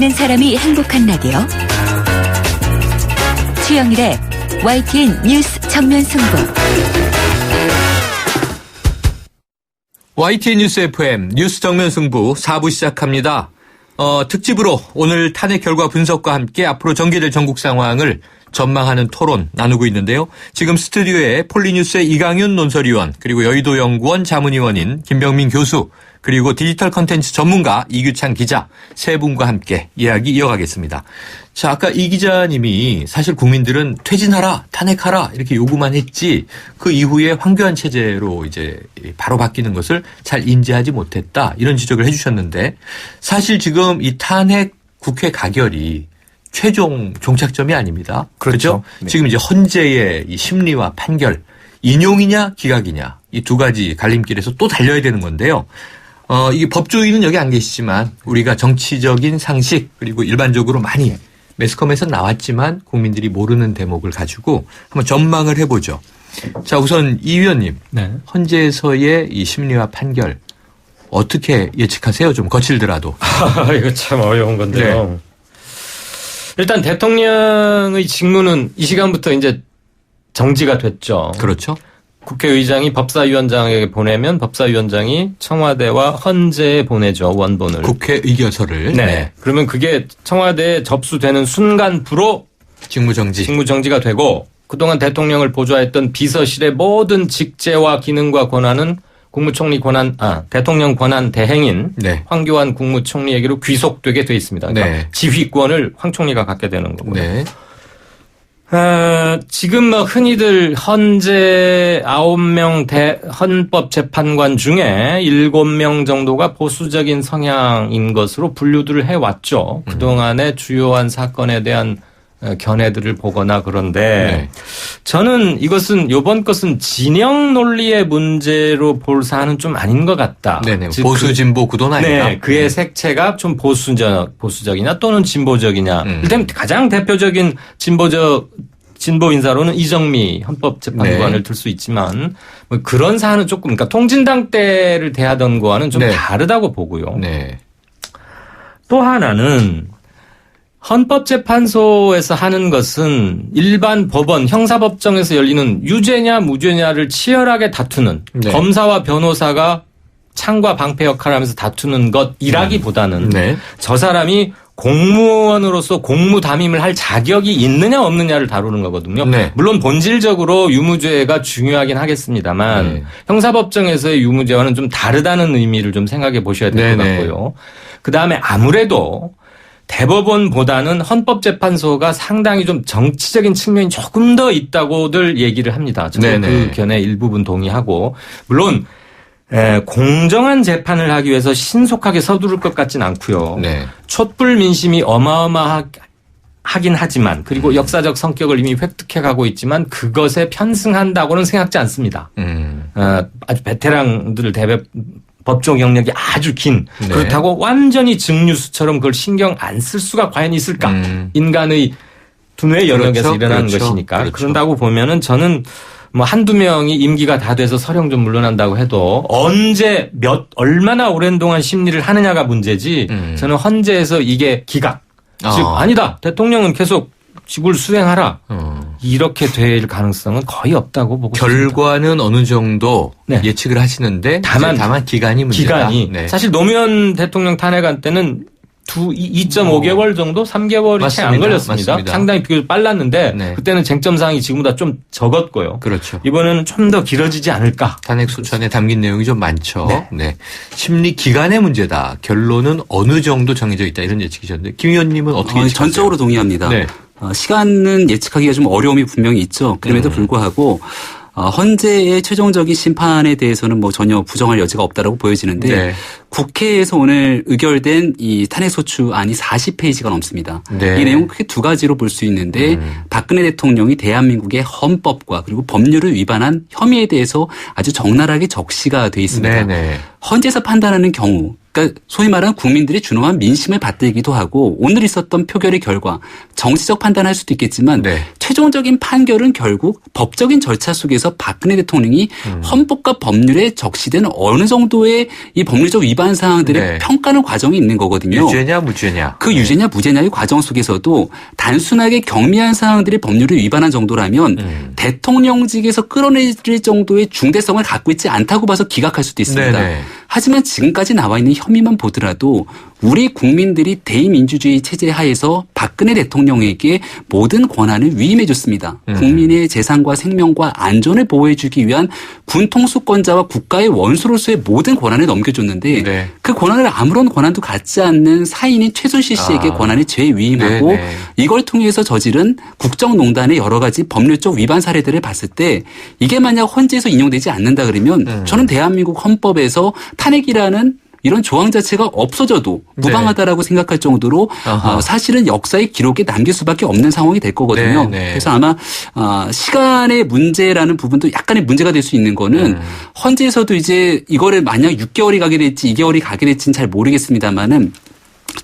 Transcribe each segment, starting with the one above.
듣는 사람이 행복한 라디오 최영일의 YTN 뉴스 정면 승부. YTN 뉴스 FM 뉴스 정면 승부 4부 시작합니다. 특집으로 오늘 탄핵 결과 분석과 함께 앞으로 전개될 전국 상황을 전망하는 토론 나누고 있는데요. 지금 스튜디오에 폴리뉴스의 이강윤 논설위원, 그리고 여의도연구원 자문위원인 김병민 교수, 그리고 디지털 컨텐츠 전문가 이규찬 기자 세 분과 함께 이야기 이어가겠습니다. 자, 아까 이 기자님이 사실 국민들은 퇴진하라, 탄핵하라 이렇게 요구만 했지 그 이후에 황교안 체제로 이제 바로 바뀌는 것을 잘 인지하지 못했다 이런 지적을 해주셨는데, 사실 지금 이 탄핵 국회 가결이 최종 종착점이 아닙니다. 그렇죠? 네. 지금 이제 헌재의 이 심리와 판결, 인용이냐 기각이냐 이 두 가지 갈림길에서 또 달려야 되는 건데요. 이게 법조인은 여기 안 계시지만 우리가 정치적인 상식 그리고 일반적으로 많이 매스컴에서 나왔지만 국민들이 모르는 대목을 가지고 한번 전망을 해보죠. 자, 우선 이 위원님, 네. 헌재에서의 이 심리와 판결 어떻게 예측하세요? 좀 거칠더라도. 이거 참 어려운 건데요. 네. 일단 대통령의 직무는 이 시간부터 이제 정지가 됐죠. 그렇죠. 국회의장이 법사위원장에게 보내면 법사위원장이 청와대와 헌재에 보내죠. 원본을. 국회 의결서를. 네. 네. 그러면 그게 청와대에 접수되는 순간부로 직무정지가 되고, 그동안 대통령을 보좌했던 비서실의 모든 직제와 기능과 권한은 대통령 권한 대행인 네. 황교안 국무총리에게로 귀속되게 돼 있습니다. 그러니까 네. 지휘권을 황 총리가 갖게 되는 거고요. 네. 지금 흔히들 헌재 9명 헌법재판관 중에 7명 정도가 보수적인 성향인 것으로 분류들을 해왔죠. 그동안의 주요한 사건에 대한 견해들을 보거나. 그런데 네. 저는 이번 것은 진영 논리의 문제로 볼 사안은 좀 아닌 것 같다. 네네. 보수 진보 구도는 아니다. 네, 그의 색채가 좀 보수적이냐 또는 진보적이냐. 일단 가장 대표적인 진보 인사로는 이정미 헌법재판관을 네. 들 수 있지만 그런 사안은 조금, 그러니까 통진당 때를 대하던 거와는 좀 네. 다르다고 보고요. 네. 또 하나는 헌법재판소에서 하는 것은 일반 법원, 형사법정에서 열리는 유죄냐 무죄냐를 치열하게 다투는 네. 검사와 변호사가 창과 방패 역할을 하면서 다투는 것이라기보다는 네. 저 사람이 공무원으로서 공무 담임을 할 자격이 있느냐 없느냐를 다루는 거거든요. 네. 물론 본질적으로 유무죄가 중요하긴 하겠습니다만 네. 형사법정에서의 유무죄와는 좀 다르다는 의미를 좀 생각해 보셔야 될 것 같고요. 그다음에 아무래도 대법원보다는 헌법재판소가 상당히 좀 정치적인 측면이 조금 더 있다고들 얘기를 합니다. 저는 그 견해 일부분 동의하고, 물론 공정한 재판을 하기 위해서 신속하게 서두를 것 같진 않고요. 네. 촛불 민심이 어마어마하긴 하지만, 그리고 역사적 성격을 이미 획득해가고 있지만 그것에 편승한다고는 생각지 않습니다. 아주 베테랑들 법조 경력이 아주 긴 네. 그렇다고 완전히 증류수처럼 그걸 신경 안 쓸 수가 과연 있을까? 인간의 두뇌 영역에서 일어나는 것이니까. 그렇죠. 그런다고 보면은 저는 한두 명이 임기가 다 돼서 서령 좀 물러난다고 해도 언제 얼마나 오랜 동안 심리를 하느냐가 문제지 저는 헌재에서 이게 기각. 즉 아니다. 대통령은 계속 직을 수행하라. 이렇게 될 가능성은 거의 없다고 보고 있습니다. 결과는 어느 정도 네. 예측을 하시는데 다만 기간이 문제다. 네. 사실 노무현 대통령 탄핵안 때는 2.5개월 정도 3개월이 채 안 걸렸습니다. 맞습니다. 상당히 비교적 빨랐는데 네. 그때는 쟁점사항이 지금보다 좀 적었고요. 그렇죠. 이번에는 좀 더 길어지지 않을까. 탄핵 소추안에 담긴 내용이 좀 많죠. 네. 네. 심리 기간의 문제다. 결론은 어느 정도 정해져 있다. 이런 예측이셨는데 김 의원님은 어떻게 예측하세요? 전적으로 동의합니다. 네. 시간은 예측하기가 좀 어려움이 분명히 있죠. 그럼에도 불구하고 헌재의 최종적인 심판에 대해서는 전혀 부정할 여지가 없다라고 보여지는데 네. 국회에서 오늘 의결된 이 탄핵소추안이 40페이지가 넘습니다. 네. 이 내용은 크게 두 가지로 볼 수 있는데 박근혜 대통령이 대한민국의 헌법과 그리고 법률을 위반한 혐의에 대해서 아주 적나라하게 적시가 돼 있습니다. 네. 헌재에서 판단하는 경우, 그러니까 소위 말하는 국민들이 준엄한 민심을 받들기도 하고 오늘 있었던 표결의 결과 정치적 판단할 수도 있겠지만 네. 최종적인 판결은 결국 법적인 절차 속에서 박근혜 대통령이 헌법과 법률에 적시된 어느 정도의 이 법률적 위반 위반 사항들의 네. 평가하는 과정이 있는 거거든요. 유죄냐 무죄냐. 그 유죄냐 무죄냐의 과정 속에서도 단순하게 경미한 사항들이 법률을 위반한 정도라면 대통령직에서 끌어내릴 정도의 중대성을 갖고 있지 않다고 봐서 기각할 수도 있습니다. 네네. 하지만 지금까지 나와 있는 혐의만 보더라도 우리 국민들이 대의민주주의 체제 하에서 박근혜 대통령에게 모든 권한을 위임해 줬습니다. 국민의 재산과 생명과 안전을 보호해 주기 위한 군 통수권자와 국가의 원수로서의 모든 권한을 넘겨줬는데 네. 그 권한을 아무런 권한도 갖지 않는 사인인 최순실 씨에게 권한을 재위임하고 네네. 이걸 통해서 저지른 국정농단의 여러 가지 법률적 위반 사례들을 봤을 때 이게 만약 헌재에서 인용되지 않는다 그러면 저는 대한민국 헌법에서 탄핵이라는 이런 조항 자체가 없어져도 무방하다라고 생각할 정도로 사실은 역사의 기록에 남길 수밖에 없는 상황이 될 거거든요. 네네. 그래서 아마 시간의 문제라는 부분도 약간의 문제가 될 수 있는 거는 헌재에서도 이제 이거를 만약 6개월이 가게 될지 2개월이 가게 될지는 잘 모르겠습니다만은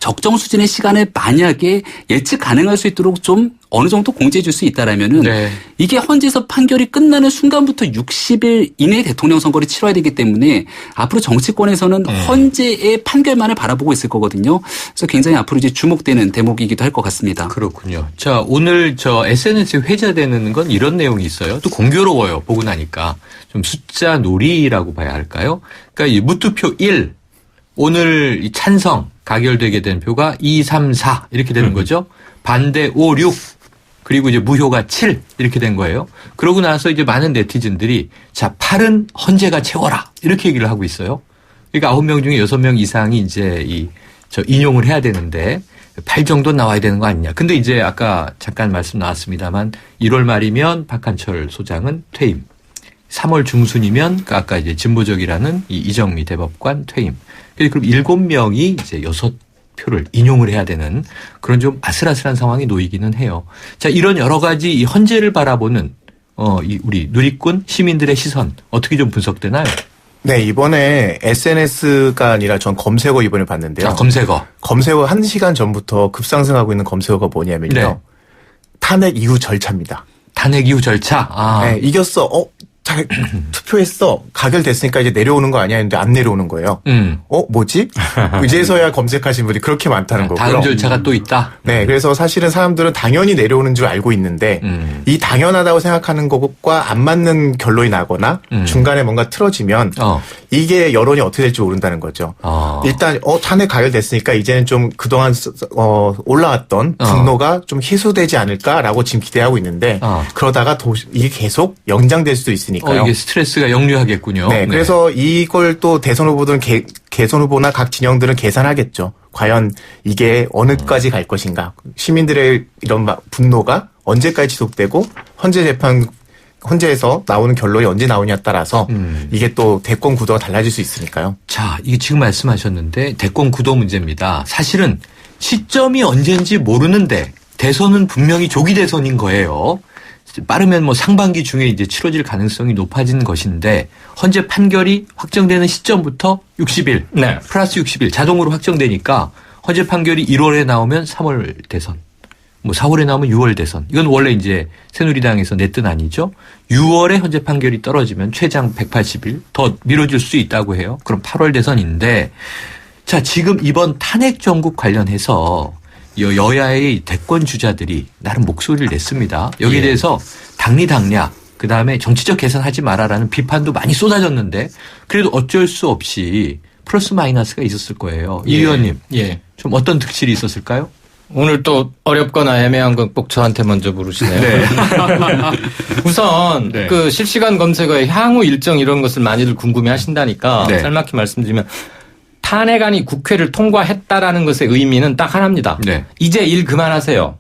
적정 수준의 시간을 만약에 예측 가능할 수 있도록 좀 어느 정도 공지해 줄 수 있다라면은 네. 이게 헌재에서 판결이 끝나는 순간부터 60일 이내에 대통령 선거를 치러야 되기 때문에 앞으로 정치권에서는 헌재의 판결만을 바라보고 있을 거거든요. 그래서 굉장히 앞으로 이제 주목되는 대목이기도 할 것 같습니다. 그렇군요. 자, 오늘 SNS에 회자되는 건 이런 내용이 있어요. 또 공교로워요. 보고 나니까. 좀 숫자 놀이라고 봐야 할까요? 그러니까 이 무투표 1, 오늘 이 찬성 가결되게 된 표가 2, 3, 4 이렇게 되는 거죠. 반대 5, 6 그리고 이제 무효가 7 이렇게 된 거예요. 그러고 나서 이제 많은 네티즌들이 자 8은 헌재가 채워라 이렇게 얘기를 하고 있어요. 그러니까 9명 중에 6명 이상이 이제 인용을 해야 되는데 8 정도 나와야 되는 거 아니냐. 근데 이제 아까 잠깐 말씀 나왔습니다만 1월 말이면 박한철 소장은 퇴임. 3월 중순이면 아까 이제 진보적이라는 이정미 대법관 퇴임. 그럼 7명이 이제 6표를 인용을 해야 되는 그런 좀 아슬아슬한 상황이 놓이기는 해요. 자, 이런 여러 가지 이 헌재를 바라보는 우리 누리꾼 시민들의 시선 어떻게 좀 분석되나요? 네, 이번에 SNS가 아니라 전 검색어 이번에 봤는데요. 자, 검색어 1시간 전부터 급상승하고 있는 검색어가 뭐냐면요. 네. 탄핵 이후 절차입니다. 탄핵 이후 절차. 네, 이겼어. 잘 투표했어. 가결됐으니까 이제 내려오는 거 아니야 했는데 안 내려오는 거예요. 뭐지? 이제서야 검색하신 분이 그렇게 많다는 거고요. 다음 절차가 또 있다. 네, 그래서 사실은 사람들은 당연히 내려오는 줄 알고 있는데 이 당연하다고 생각하는 것과 안 맞는 결론이 나거나 중간에 뭔가 틀어지면 이게 여론이 어떻게 될지 모른다는 거죠. 일단 탄핵 가결됐으니까 이제는 좀 그동안 올라왔던 분노가 좀 희소되지 않을까라고 지금 기대하고 있는데 그러다가 이게 계속 연장될 수도 있으니까요. 이게 스트레스가 역류하겠군요. 네, 그래서 이걸 또 대선 후보들은 개선 후보나 각 진영들은 계산하겠죠. 과연 이게 어느까지 갈 것인가. 시민들의 이런 분노가 언제까지 지속되고 헌재에서 나오는 결론이 언제 나오냐에 따라서 이게 또 대권 구도가 달라질 수 있으니까요. 자, 이게 지금 말씀하셨는데 대권 구도 문제입니다. 사실은 시점이 언제인지 모르는데 대선은 분명히 조기 대선인 거예요. 빠르면 상반기 중에 이제 치러질 가능성이 높아진 것인데 헌재 판결이 확정되는 시점부터 60일 네. 플러스 60일 자동으로 확정되니까 헌재 판결이 1월에 나오면 3월 대선, 4월에 나오면 6월 대선. 이건 원래 이제 새누리당에서 냈던 아니죠. 6월에 헌재 판결이 떨어지면 최장 180일 더 미뤄질 수 있다고 해요. 그럼 8월 대선인데 자, 지금 이번 탄핵 정국 관련해서 여야의 대권 주자들이 나름 목소리를 냈습니다. 여기에 대해서 당리당략, 그다음에 정치적 계산하지 마라라는 비판도 많이 쏟아졌는데 그래도 어쩔 수 없이 플러스 마이너스가 있었을 거예요. 이 의원님, 좀 어떤 득실이 있었을까요? 오늘 또 어렵거나 애매한 건 꼭 저한테 먼저 물으시네요. 네. 우선 네. 그 실시간 검색어의 향후 일정 이런 것을 많이들 궁금해 하신다니까 네. 짤막히 말씀드리면 탄핵안이 국회를 통과했다라는 것의 의미는 딱 하나입니다. 네. 이제 일 그만하세요.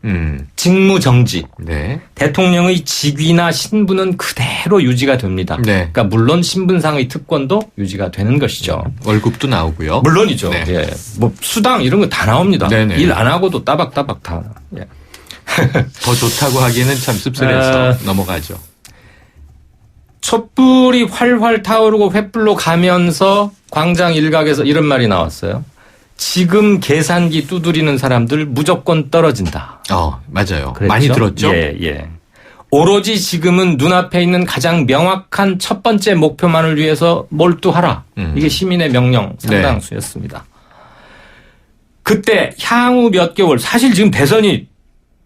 직무 정지. 네. 대통령의 직위나 신분은 그대로 유지가 됩니다. 네. 그러니까 물론 신분상의 특권도 유지가 되는 것이죠. 월급도 나오고요. 물론이죠. 네. 예. 수당 이런 거 다 나옵니다. 네네. 일 안 하고도 따박따박 다. 예. 더 좋다고 하기에는 참 씁쓸해서 넘어가죠. 촛불이 활활 타오르고 횃불로 가면서 광장 일각에서 이런 말이 나왔어요. 지금 계산기 두드리는 사람들 무조건 떨어진다. 맞아요. 그랬죠? 많이 들었죠? 예. 오로지 지금은 눈앞에 있는 가장 명확한 첫 번째 목표만을 위해서 몰두하라. 이게 시민의 명령 상당수였습니다. 그때 향후 몇 개월, 사실 지금 대선이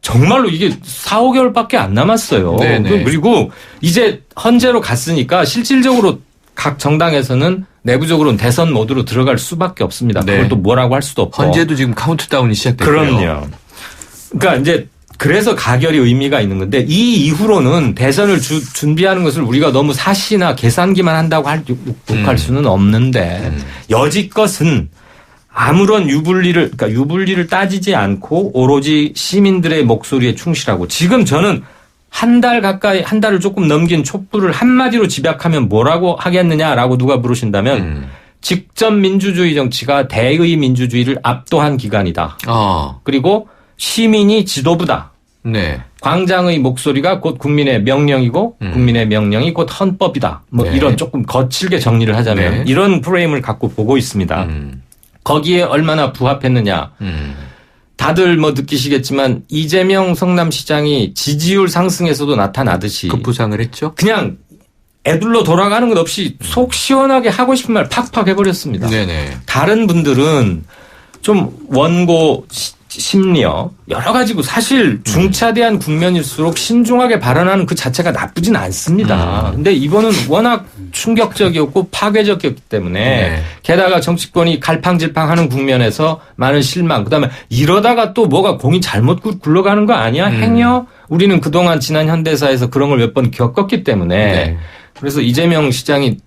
정말로 이게 4, 5개월밖에 안 남았어요. 네네. 그리고 이제 헌재로 갔으니까 실질적으로 각 정당에서는 내부적으로는 대선 모드로 들어갈 수밖에 없습니다. 네. 그걸 또 뭐라고 할 수도 없고. 헌재도 지금 카운트다운이 시작됐고요. 그럼요. 그러니까 이제 그래서 가결이 의미가 있는 건데 이 이후로는 대선을 준비하는 것을 우리가 너무 사시나 계산기만 한다고 욕할 수는 없는데 여지껏은 아무런 유불리를 따지지 않고 오로지 시민들의 목소리에 충실하고 지금 저는 한 달을 조금 넘긴 촛불을 한마디로 집약하면 뭐라고 하겠느냐라고 누가 물으신다면 직접 민주주의 정치가 대의 민주주의를 압도한 기간이다. 그리고 시민이 지도부다. 네. 광장의 목소리가 곧 국민의 명령이고 국민의 명령이 곧 헌법이다. 뭐 네. 이런 조금 거칠게 정리를 하자면 네. 이런 프레임을 갖고 보고 있습니다. 거기에 얼마나 부합했느냐. 다들 뭐 느끼시겠지만 이재명 성남시장이 지지율 상승에서도 나타나듯이 급부상을 했죠. 그냥 애둘러 돌아가는 것 없이 속 시원하게 하고 싶은 말 팍팍 해버렸습니다. 네네. 다른 분들은 좀 원고 심리어 여러 가지고 사실 중차대한 국면일수록 신중하게 발언하는 그 자체가 나쁘진 않습니다. 근데 이번은 워낙 충격적이었고 파괴적이었기 때문에 네. 게다가 정치권이 갈팡질팡하는 국면에서 많은 실망 그다음에 이러다가 또 뭐가 공이 잘못 굴러가는 거 아니야? 행여? 우리는 그동안 지난 현대사에서 그런 걸 몇 번 겪었기 때문에 네. 그래서 이재명 시장이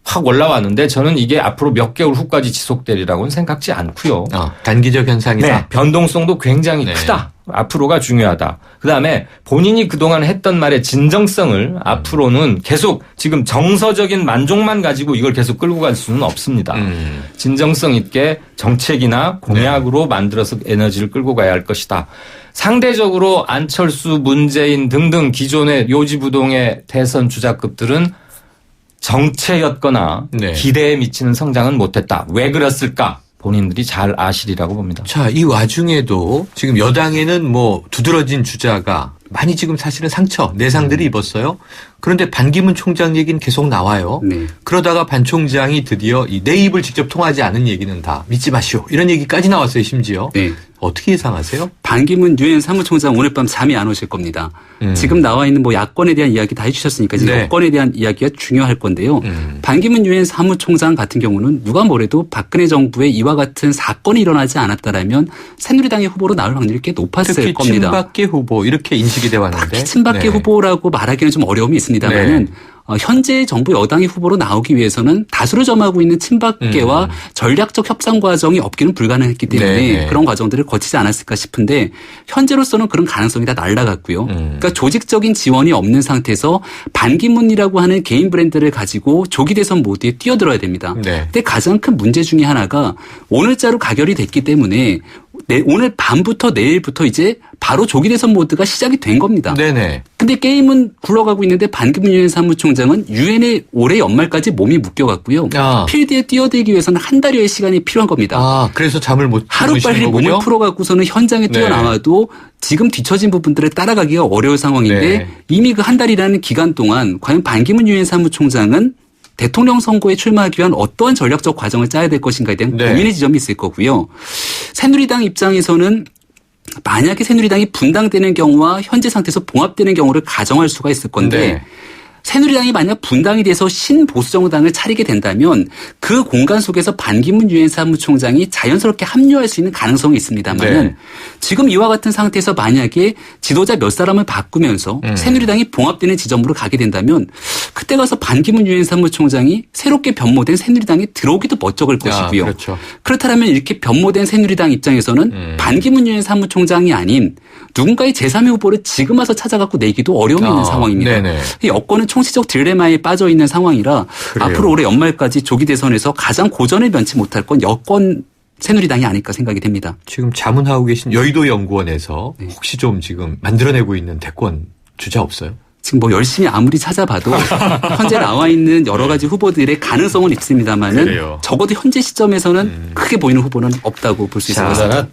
확 올라왔는데 저는 이게 앞으로 몇 개월 후까지 지속되리라고는 생각지 않고요. 단기적 현상이다. 네, 변동성도 굉장히 네. 크다. 앞으로가 중요하다. 그다음에 본인이 그동안 했던 말의 진정성을 앞으로는 계속 지금 정서적인 만족만 가지고 이걸 계속 끌고 갈 수는 없습니다. 진정성 있게 정책이나 공약으로 만들어서 에너지를 끌고 가야 할 것이다. 상대적으로 안철수, 문재인 등등 기존의 요지부동의 대선 주자급들은 정체였거나 네. 기대에 미치는 성장은 못했다. 왜 그랬을까? 본인들이 잘 아시리라고 봅니다. 자, 이 와중에도 지금 여당에는 뭐 두드러진 주자가 많이 지금 사실은 내상들이 입었어요. 그런데 반기문 총장 얘기는 계속 나와요. 네. 그러다가 반 총장이 드디어 내 입을 직접 통하지 않은 얘기는 다 믿지 마시오. 이런 얘기까지 나왔어요, 심지어. 네. 어떻게 예상하세요? 반기문 유엔 사무총장 오늘 밤 잠이 안 오실 겁니다. 지금 나와 있는 뭐 야권에 대한 이야기 다 해주셨으니까 이제 네. 여권에 대한 이야기가 중요할 건데요. 반기문 유엔 사무총장 같은 경우는 누가 뭐래도 박근혜 정부에 이와 같은 사건이 일어나지 않았다라면 새누리당의 후보로 나올 확률이 꽤 높았을 특히 겁니다. 친박계 후보 이렇게 인식이 돼 왔는데. 친박계 후보라고 말하기는 좀 어려움이 있습니다만은 현재 정부 여당의 후보로 나오기 위해서는 다수를 점하고 있는 친박계와 전략적 협상 과정이 없기는 불가능했기 때문에 그런 과정들을 거치지 않았을까 싶은데 현재로서는 그런 가능성이 다 날아갔고요. 그러니까 조직적인 지원이 없는 상태에서 반기문이라고 하는 개인 브랜드를 가지고 조기 대선 모드에 뛰어들어야 됩니다. 근데 가장 큰 문제 중에 하나가 오늘자로 가결이 됐기 때문에 오늘 밤부터 내일부터 이제 바로 조기 대선 모드가 시작이 된 겁니다. 네네. 근데 게임은 굴러가고 있는데 반기문 유엔 사무총장은 유엔에 올해 연말까지 몸이 묶여갔고요. 필드에 뛰어들기 위해서는 한 달여의 시간이 필요한 겁니다. 그래서 잠을 못 하루빨리 몸을 풀어갖고서는 현장에 뛰어나와도 지금 뒤처진 부분들을 따라가기가 어려울 상황인데 이미 그 한 달이라는 기간 동안 과연 반기문 유엔 사무총장은 대통령 선거에 출마하기 위한 어떠한 전략적 과정을 짜야 될 것인가에 대한 고민의 지점이 있을 거고요. 새누리당 입장에서는 만약에 새누리당이 분당되는 경우와 현재 상태에서 봉합되는 경우를 가정할 수가 있을 건데 새누리당이 만약 분당이 돼서 신보수정당을 차리게 된다면 그 공간 속에서 반기문 유엔 사무총장이 자연스럽게 합류할 수 있는 가능성이 있습니다만은 지금 이와 같은 상태에서 만약에 지도자 몇 사람을 바꾸면서 새누리당이 봉합되는 지점으로 가게 된다면 그때 가서 반기문 유엔 사무총장이 새롭게 변모된 새누리당에 들어오기도 멋쩍을 것이고요. 그렇죠. 그렇다면 이렇게 변모된 새누리당 입장에서는 반기문 유엔 사무총장이 아닌 누군가의 제3의 후보를 지금 와서 찾아갖고 내기도 어려움이 있는 상황입니다. 여권은 총체적 딜레마에 빠져 있는 상황이라 앞으로 올해 연말까지 조기 대선에서 가장 고전을 면치 못할 건 여권 새누리당이 아닐까 생각이 됩니다. 지금 자문하고 계신 여의도 연구원에서 혹시 좀 지금 만들어내고 있는 대권 주자 없어요? 지금 뭐 열심히 아무리 찾아봐도 현재 나와 있는 여러 가지 후보들의 가능성은 있습니다만은 적어도 현재 시점에서는 크게 보이는 후보는 없다고 볼 수 있을 것 같습니다.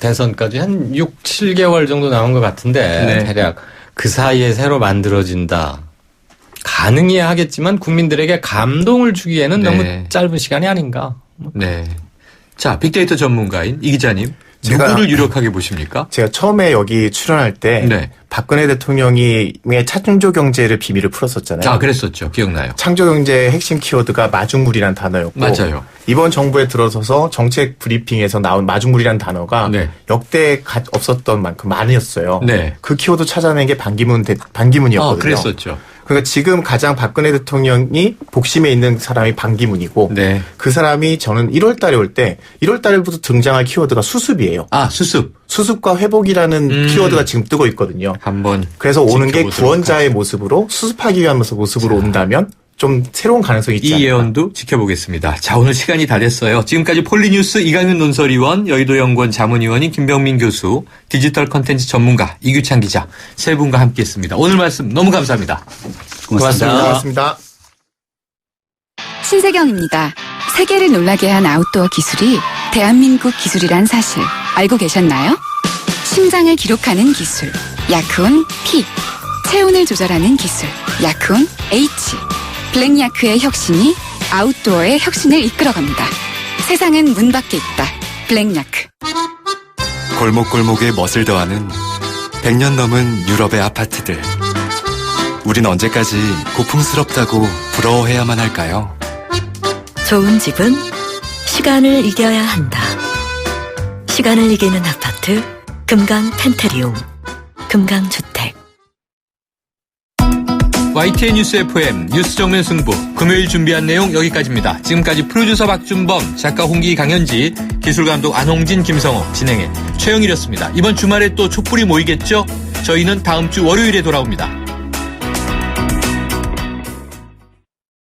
대선까지 한 6, 7개월 정도 남은 것 같은데 대략. 그 사이에 새로 만들어진다. 가능해야 하겠지만 국민들에게 감동을 주기에는 네. 너무 짧은 시간이 아닌가. 네. 자, 빅데이터 전문가인 이 기자님. 누구를 유력하게 보십니까? 제가 처음에 여기 출연할 때 네. 박근혜 대통령이 창조 경제를 비밀을 풀었었잖아요. 아, 그랬었죠. 기억나요. 창조 경제의 핵심 키워드가 마중물이라는 단어였고 맞아요. 이번 정부에 들어서서 정책 브리핑에서 나온 마중물이라는 단어가 네. 역대 없었던 만큼 많았어요. 네. 그 키워드 찾아낸 게 반기문이었거든요. 그랬었죠. 그러니까 지금 가장 박근혜 대통령이 복심에 있는 사람이 반기문이고 네. 그 사람이 저는 1월 달에 올 때 1월 달부터 등장할 키워드가 수습이에요. 아, 수습. 수습과 회복이라는 키워드가 지금 뜨고 있거든요. 한번 그래서 오는 게 지켜보도록 구원자의 하죠. 모습으로 수습하기 위한 모습으로 온다면 좀 새로운 가능성이 있지 이 않을까. 예언도 지켜보겠습니다. 자, 오늘 시간이 다 됐어요. 지금까지 폴리뉴스 이강윤 논설위원, 여의도연구원 자문위원인 김병민 교수, 디지털 컨텐츠 전문가 이규찬 기자 세 분과 함께했습니다. 오늘 말씀 너무 감사합니다. 고맙습니다. 고맙습니다. 신세경입니다. 세계를 놀라게 한 아웃도어 기술이 대한민국 기술이란 사실 알고 계셨나요? 심장을 기록하는 기술, 야크온 P. 체온을 조절하는 기술, 야크온 H. 블랙야크의 혁신이 아웃도어의 혁신을 이끌어갑니다. 세상은 문 밖에 있다. 블랙야크. 골목골목에 멋을 더하는 100년 넘은 유럽의 아파트들. 우린 언제까지 고풍스럽다고 부러워해야만 할까요? 좋은 집은 시간을 이겨야 한다. 시간을 이기는 아파트 금강 펜테리움 금강주택. YTN 뉴스 FM 뉴스 정면 승부 금요일 준비한 내용 여기까지입니다. 지금까지 프로듀서 박준범, 작가 홍기 강현지, 기술감독 안홍진, 김성호, 진행해 최영일이었습니다. 이번 주말에 또 촛불이 모이겠죠? 저희는 다음 주 월요일에 돌아옵니다.